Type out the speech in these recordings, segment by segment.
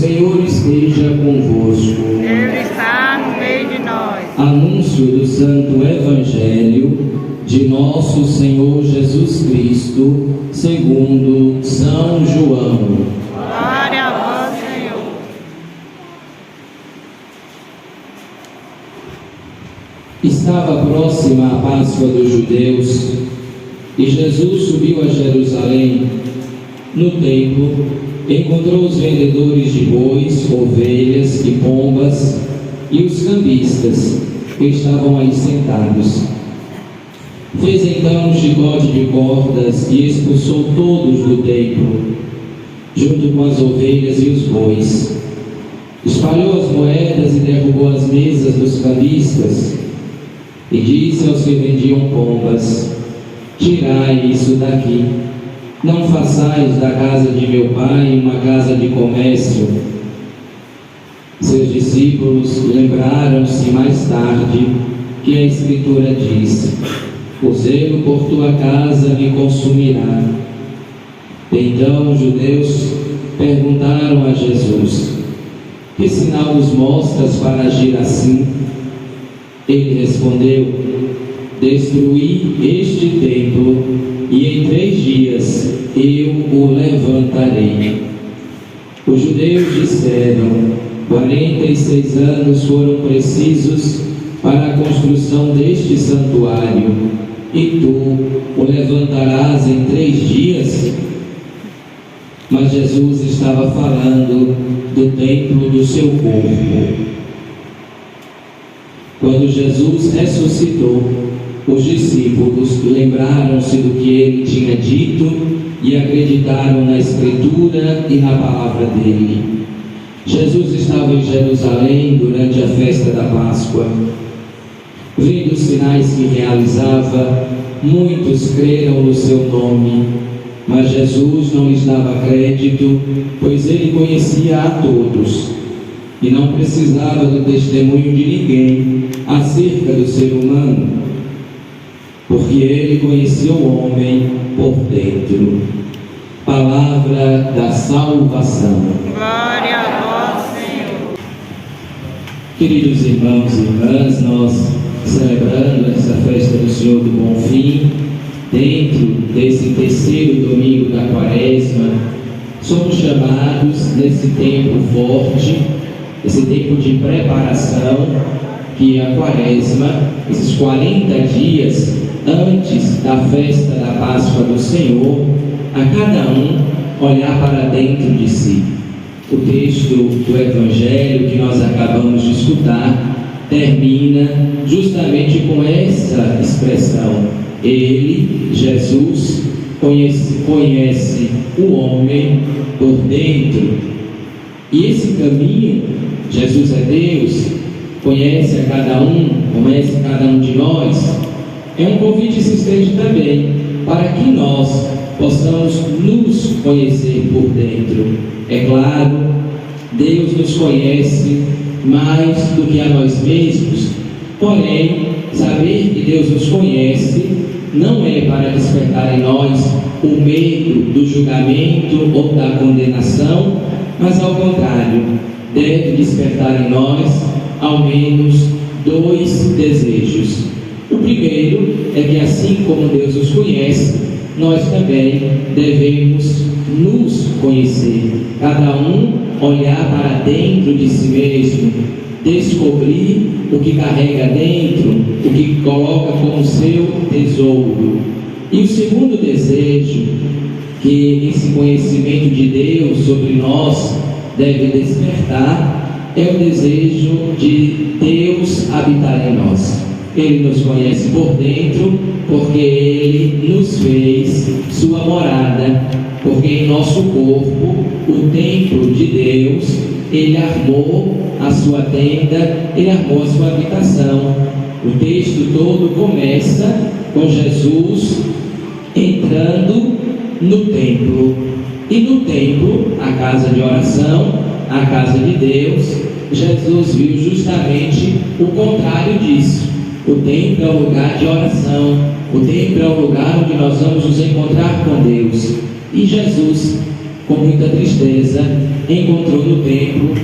Senhor esteja convosco. Ele está no meio de nós. Anúncio do Santo Evangelho de nosso Senhor Jesus Cristo, segundo São João. Glória a vós, Senhor. Estava próxima a Páscoa dos judeus e Jesus subiu a Jerusalém. No templo, encontrou os vendedores de bois, ovelhas e pombas e os cambistas que estavam ali sentados. Fez então um chicote de cordas e expulsou todos do templo, junto com as ovelhas e os bois. Espalhou as moedas e derrubou as mesas dos cambistas. E disse aos que vendiam pombas: tirai isso daqui, não façais da casa de meu pai uma casa de comércio. Seus discípulos lembraram-se mais tarde que a Escritura diz: o zelo por tua casa me consumirá. Então os judeus perguntaram a Jesus: que sinal nos mostras para agir assim? Ele respondeu: destruí este templo e em 3 dias eu o levantarei. Os judeus disseram: 46 anos foram precisos para a construção deste santuário, e tu o levantarás em 3 dias? Mas Jesus estava falando do templo do seu corpo. Quando Jesus ressuscitou, os discípulos lembraram-se do que ele tinha dito e acreditaram na Escritura e na palavra dele. Jesus estava em Jerusalém durante a festa da Páscoa. Vendo os sinais que realizava, muitos creram no seu nome, mas Jesus não lhes dava crédito, pois ele conhecia a todos e não precisava do testemunho de ninguém acerca do ser humano, porque ele conhecia o homem por dentro. Palavra da salvação. Glória a vós, Senhor. Queridos irmãos e irmãs, nós celebrando essa festa do Senhor do Bom Fim, dentro desse 3º domingo da Quaresma, somos chamados nesse tempo forte, esse tempo de preparação, que a Quaresma, esses 40 dias antes da festa da Páscoa do Senhor, a cada um olhar para dentro de si. O texto do Evangelho que nós acabamos de escutar termina justamente com essa expressão: ele, Jesus, conhece o homem por dentro. E esse caminho, Jesus é Deus, conhece a cada um, conhece cada um de nós, é um convite que se estende também para que nós possamos nos conhecer por dentro. É claro, Deus nos conhece mais do que a nós mesmos, porém, saber que Deus nos conhece não é para despertar em nós o medo do julgamento ou da condenação, mas ao contrário, deve despertar em nós ao menos 2 desejos. O primeiro é que, assim como Deus nos conhece, nós também devemos nos conhecer, cada um olhar para dentro de si mesmo, descobrir o que carrega dentro, o que coloca como seu tesouro. E o segundo desejo que esse conhecimento de Deus sobre nós deve despertar é o desejo de Deus habitar em nós. Ele nos conhece por dentro, porque Ele nos fez sua morada, porque em nosso corpo, o templo de Deus, Ele armou a sua tenda, Ele armou a sua habitação. O texto todo começa com Jesus entrando no templo. E no templo, a casa de oração, a casa de Deus, Jesus viu justamente o contrário disso. O templo é o lugar de oração, o templo é o lugar onde nós vamos nos encontrar com Deus. E Jesus, com muita tristeza, encontrou no templo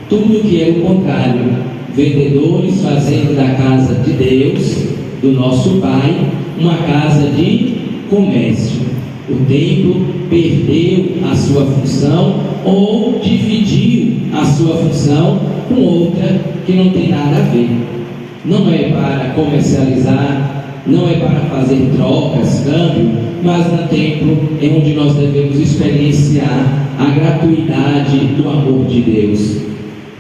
tudo que é o contrário: vendedores fazendo da casa de Deus, do nosso Pai, uma casa de comércio. O templo perdeu a sua função ou dividiu a sua função com outra que não tem nada a ver. Não é para comercializar, não é para fazer trocas, câmbio, mas no templo é onde nós devemos experienciar a gratuidade do amor de Deus.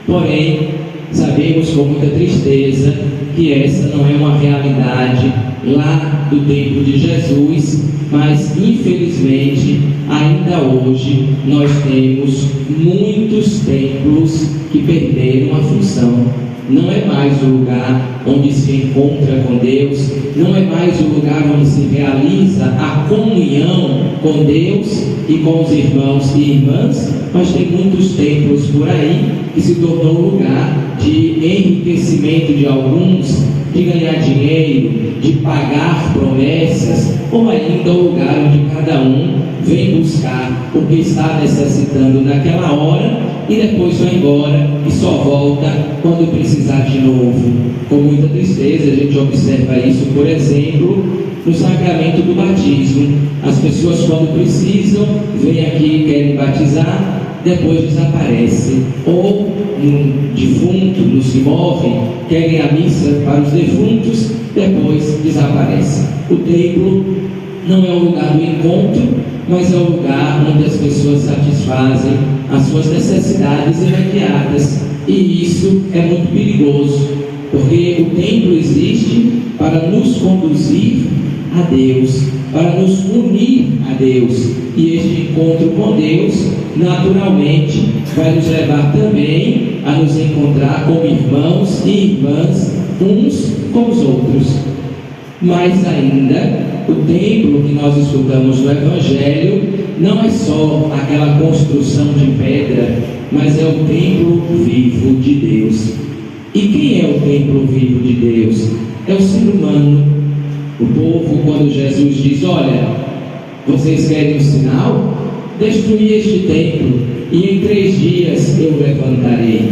Porém, sabemos com muita tristeza que essa não é uma realidade lá do templo de Jesus, mas infelizmente ainda hoje nós temos muitos templos que perderam a função. Não é mais o lugar onde se encontra com Deus, não é mais o lugar onde se realiza a comunhão com Deus e com os irmãos e irmãs, mas tem muitos templos por aí que se tornou lugar de enriquecimento de alguns, de ganhar dinheiro, de pagar promessas, ou ainda o lugar onde cada um vem buscar o que está necessitando naquela hora e depois vai embora e só volta quando precisar de novo. Com muita tristeza a gente observa isso, por exemplo, no sacramento do batismo. As pessoas, quando precisam, vêm aqui e querem batizar, depois desaparecem. Ou um defunto, nos que morrem, querem a missa para os defuntos, depois desaparecem. O templo não é o lugar do encontro, mas é o lugar onde as pessoas satisfazem as suas necessidades imediatas. E isso é muito perigoso, porque o templo existe para nos conduzir a Deus, para nos unir a Deus. E este encontro com Deus, naturalmente, vai nos levar também a nos encontrar como irmãos e irmãs, uns com os outros. Mais ainda, o templo que nós escutamos no Evangelho não é só aquela construção de pedra, mas é o templo vivo de Deus. E quem é o templo vivo de Deus? É o ser humano. O povo, quando Jesus diz: olha, vocês querem um sinal? Destruir este templo e em 3 dias eu levantarei.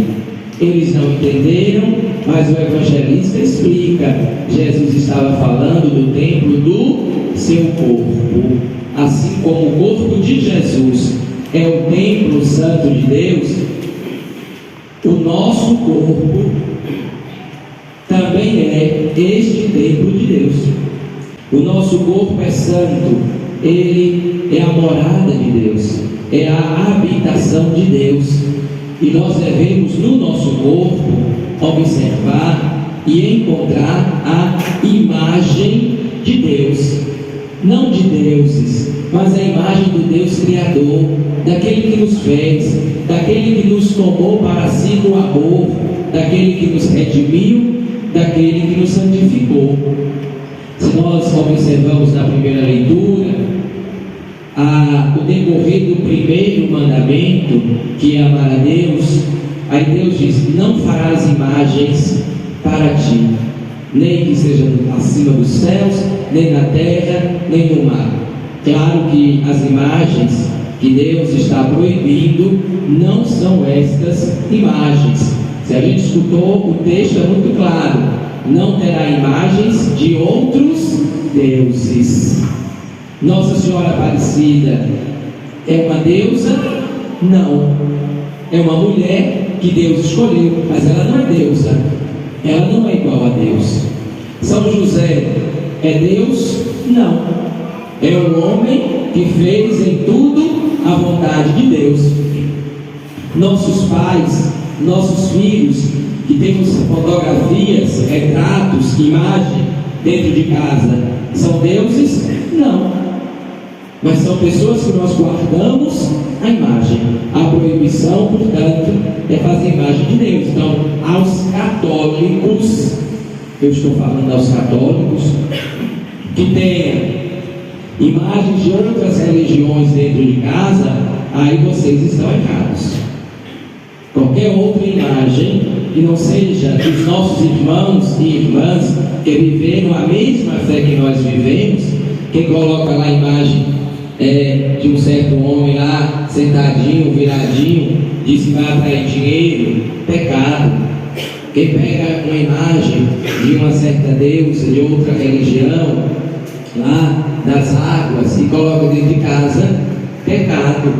Eles não entenderam, mas o evangelista explica. Jesus estava falando do templo do seu corpo. Assim como o corpo de Jesus é o templo santo de Deus, o nosso corpo também é este templo de Deus. O nosso corpo é santo, ele é a morada de Deus, é a habitação de Deus. E nós devemos, no nosso corpo, observar e encontrar a imagem de Deus. Não de deuses, mas a imagem do Deus Criador, daquele que nos fez, daquele que nos tomou para si no amor, daquele que nos redimiu, daquele que nos santificou. Se nós observamos na primeira leitura, o decorrer do primeiro mandamento, que é amar a Deus, aí Deus diz: não farás imagens para ti, nem que seja acima dos céus, nem na terra, nem no mar. Claro que as imagens que Deus está proibindo não são estas imagens. Se a gente escutou, o texto é muito claro: não terá imagens de outros deuses. Nossa Senhora Aparecida é uma deusa? Não. É uma mulher que Deus escolheu, mas ela não é deusa. Ela não é igual a Deus. São José é Deus? Não. É um homem que fez em tudo a vontade de Deus. Nossos pais, nossos filhos, que temos fotografias, retratos, imagem dentro de casa, são deuses? Não. Mas são pessoas que nós guardamos a imagem. A proibição, portanto, é fazer a imagem de Deus. Então, aos católicos, eu estou falando aos católicos, que tenham imagens de outras religiões dentro de casa, aí vocês estão errados. Qualquer outra imagem que não seja dos nossos irmãos e irmãs que viveram a mesma fé que nós vivemos, quem coloca lá a imagem de um certo homem lá sentadinho, viradinho, diz que vai atrair dinheiro, pecado. Quem pega uma imagem de uma certa deusa, de outra religião, lá das águas, e coloca dentro de casa, pecado.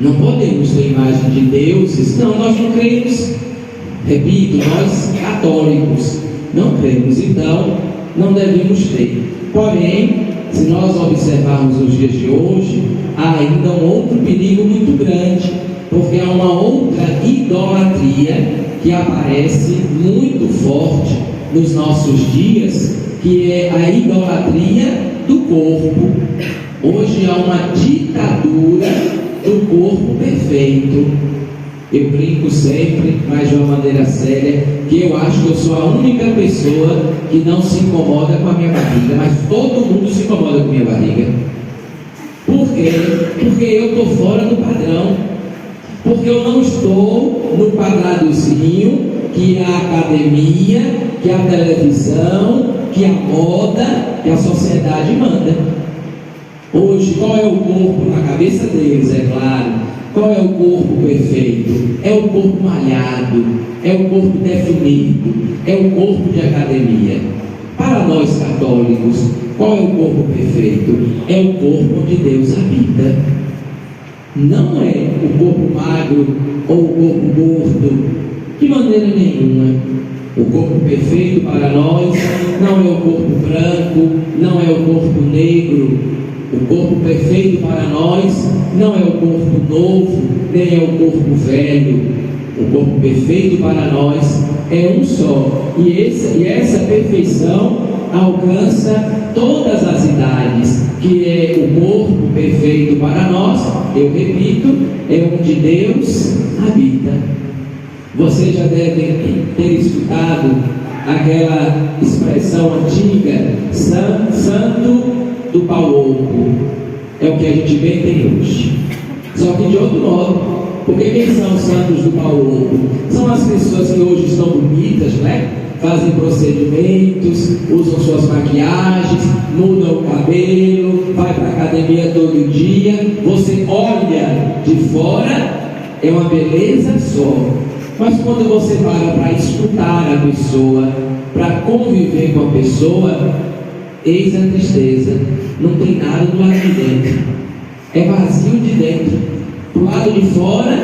Não podemos ter imagem de deuses, não, nós não cremos. Repito, nós católicos não cremos, então não devemos ter. Porém, se nós observarmos os dias de hoje, há ainda um outro perigo muito grande, porque há uma outra idolatria que aparece muito forte nos nossos dias, que é a idolatria do corpo. Hoje há uma ditadura do corpo perfeito. Eu brinco sempre, mas de uma maneira séria, que eu acho que eu sou a única pessoa que não se incomoda com a minha barriga, mas todo mundo se incomoda com a minha barriga. Por quê? Porque eu estou fora do padrão, porque eu não estou no quadradozinho que a academia, que a televisão, que a moda, que a sociedade manda. Hoje, qual é o corpo na cabeça deles, é claro? Qual é o corpo perfeito? É o corpo malhado, é o corpo definido, é o corpo de academia. Para nós católicos, qual é o corpo perfeito? É o corpo onde Deus habita. Não é o corpo magro ou o corpo gordo, de maneira nenhuma. O corpo perfeito para nós não é o corpo branco, não é o corpo negro. O corpo perfeito para nós não é o corpo novo, nem é o corpo velho. O corpo perfeito para nós é um só. E essa perfeição alcança todas as idades, que é o corpo perfeito para nós, eu repito, é onde Deus habita. Você já deve ter escutado aquela expressão antiga, santo do pau oco. É o que a gente bem tem hoje, só que de outro modo. Porque quem são os santos do pau oco? São as pessoas que hoje estão bonitas, né? Fazem procedimentos, usam suas maquiagens, mudam o cabelo, vai para a academia todo dia. Você olha de fora, é uma beleza só. Mas quando você para escutar a pessoa, para conviver com a pessoa, eis a tristeza, não tem nada do lado de dentro, é vazio de dentro. Do lado de fora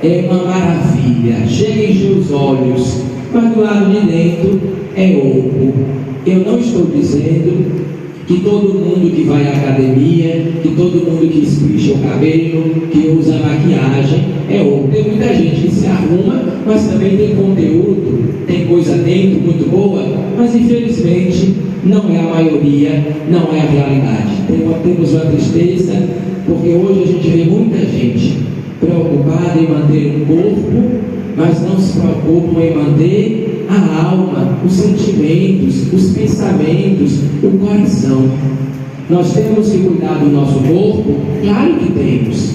é uma maravilha, chega a encher os olhos, mas do lado de dentro é oco. Eu não estou dizendo que todo mundo que vai à academia, que todo mundo que espicha o cabelo, que usa maquiagem é oco. Tem muita gente que se arruma, mas também tem conteúdo, tem coisa dentro muito boa, mas infelizmente não é a maioria, não é a realidade. Temos uma tristeza, porque hoje a gente vê muita gente preocupada em manter o corpo, mas não se preocupam em manter a alma, os sentimentos, os pensamentos, o coração. Nós temos que cuidar do nosso corpo? Claro que temos.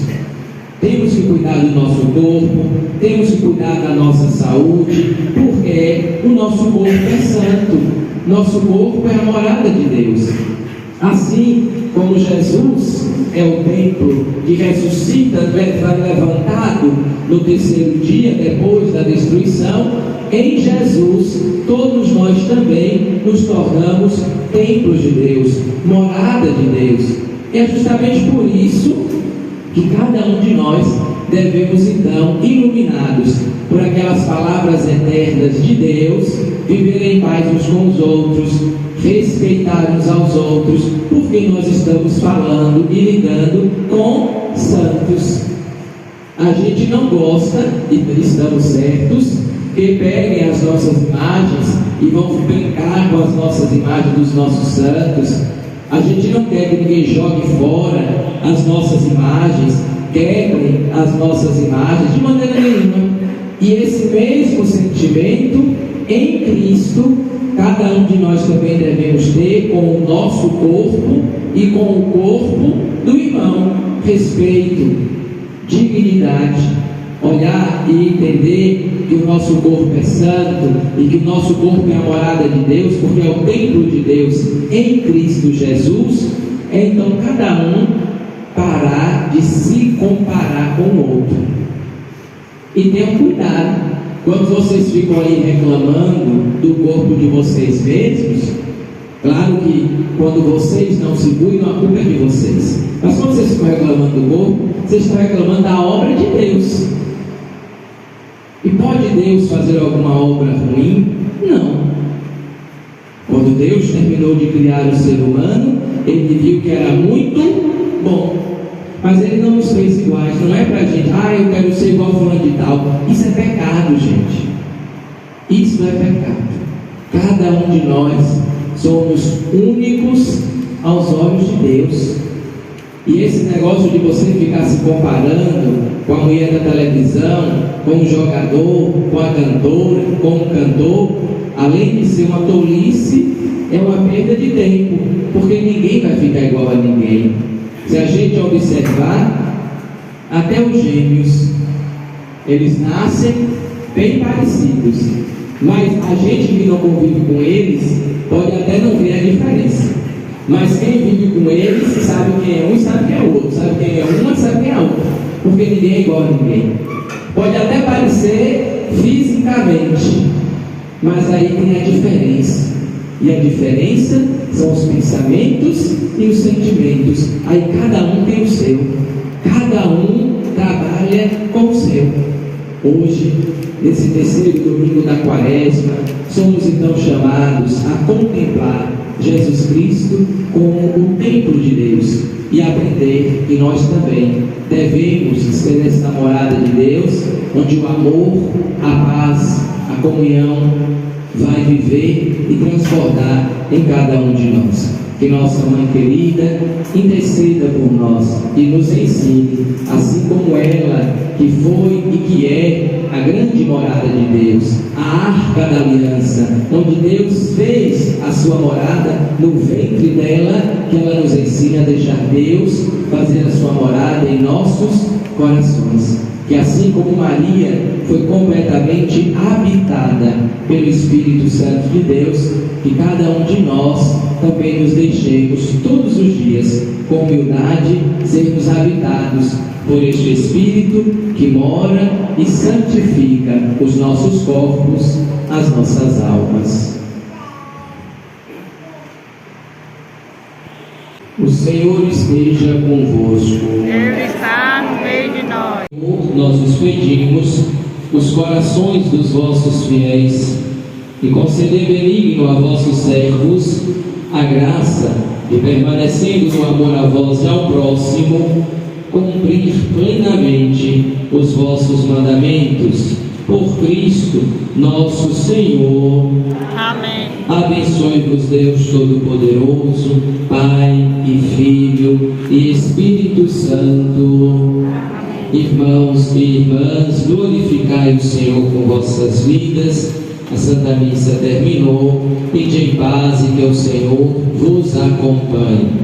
Temos que cuidar do nosso corpo, temos que cuidar da nossa saúde, porque o nosso corpo é santo, nosso corpo é a morada de Deus. Assim como Jesus é o templo que ressuscita, vai levantado no terceiro dia, depois da destruição, em Jesus, todos nós também nos tornamos templos de Deus, morada de Deus. É justamente por isso que cada um de nós devemos então, iluminados por aquelas palavras eternas de Deus, viver em paz uns com os outros, respeitar uns aos outros, porque nós estamos falando e lidando com santos. A gente não gosta, e estamos certos, que peguem as nossas imagens e vão brincar com as nossas imagens dos nossos santos. A gente não quer que ninguém jogue fora as nossas imagens, quebrem as nossas imagens de maneira nenhuma. E esse mesmo sentimento em Cristo, cada um de nós também devemos ter com o nosso corpo e com o corpo do irmão. Respeito, dignidade, olhar e entender que o nosso corpo é santo e que o nosso corpo é a morada de Deus, porque é o templo de Deus em Cristo Jesus. Então cada um parar de se comparar com o outro. E tenham cuidado, quando vocês ficam aí reclamando do corpo de vocês mesmos, claro que quando vocês não se cuidam, a culpa é de vocês. Mas quando vocês ficam reclamando do corpo, vocês estão reclamando da obra de Deus. E pode Deus fazer alguma obra ruim? Não. Quando Deus terminou de criar o ser humano, Ele viu que era muito bom. Mas Ele não nos fez iguais. Não é pra gente, eu quero ser igual a fulano de tal. Isso é pecado, gente. Isso é pecado. Cada um de nós somos únicos aos olhos de Deus. E esse negócio de você ficar se comparando com a mulher da televisão, com o jogador, com a cantora, com o cantor, além de ser uma tolice, é uma perda de tempo, porque ninguém vai ficar igual a ninguém. Se a gente observar, até os gêmeos, eles nascem bem parecidos, mas a gente que não convive com eles pode até não ver a diferença. Mas quem vive com eles sabe quem é um e sabe quem é o outro, sabe quem é uma e sabe quem é a outra, porque ninguém é igual a ninguém. Pode até parecer fisicamente, mas aí tem a diferença. E a diferença são os pensamentos e os sentimentos. Aí cada um tem o seu, cada um trabalha com o seu. Hoje, nesse terceiro domingo da Quaresma, somos então chamados a contemplar Jesus Cristo como o templo de Deus e aprender que nós também devemos ser essa morada de Deus, onde o amor, a paz, a comunhão vai viver e transbordar em cada um de nós. Que nossa Mãe querida interceda por nós e nos ensine, assim como ela, que foi e que é a grande morada de Deus, a arca da aliança, onde Deus fez a sua morada no ventre dela, que ela nos ensine a deixar Deus fazer a sua morada em nossos corações. Que assim como Maria foi completamente habitada pelo Espírito Santo de Deus, que cada um de nós também nos deixemos todos os dias, com humildade, sermos habitados por este Espírito que mora e santifica os nossos corpos, as nossas almas. O Senhor esteja convosco. Ele está no meio de nós. Nós os pedimos, os corações dos vossos fiéis, e conceder benigno a vossos servos a graça de, permanecendo no amor a vós e ao próximo, cumprir plenamente os vossos mandamentos. Por Cristo nosso Senhor. Amém. Abençoe-vos Deus Todo-Poderoso, Pai e Filho e Espírito Santo. Irmãos e irmãs, glorificai o Senhor com vossas vidas. A Santa Missa terminou. Ide em paz e que o Senhor vos acompanhe.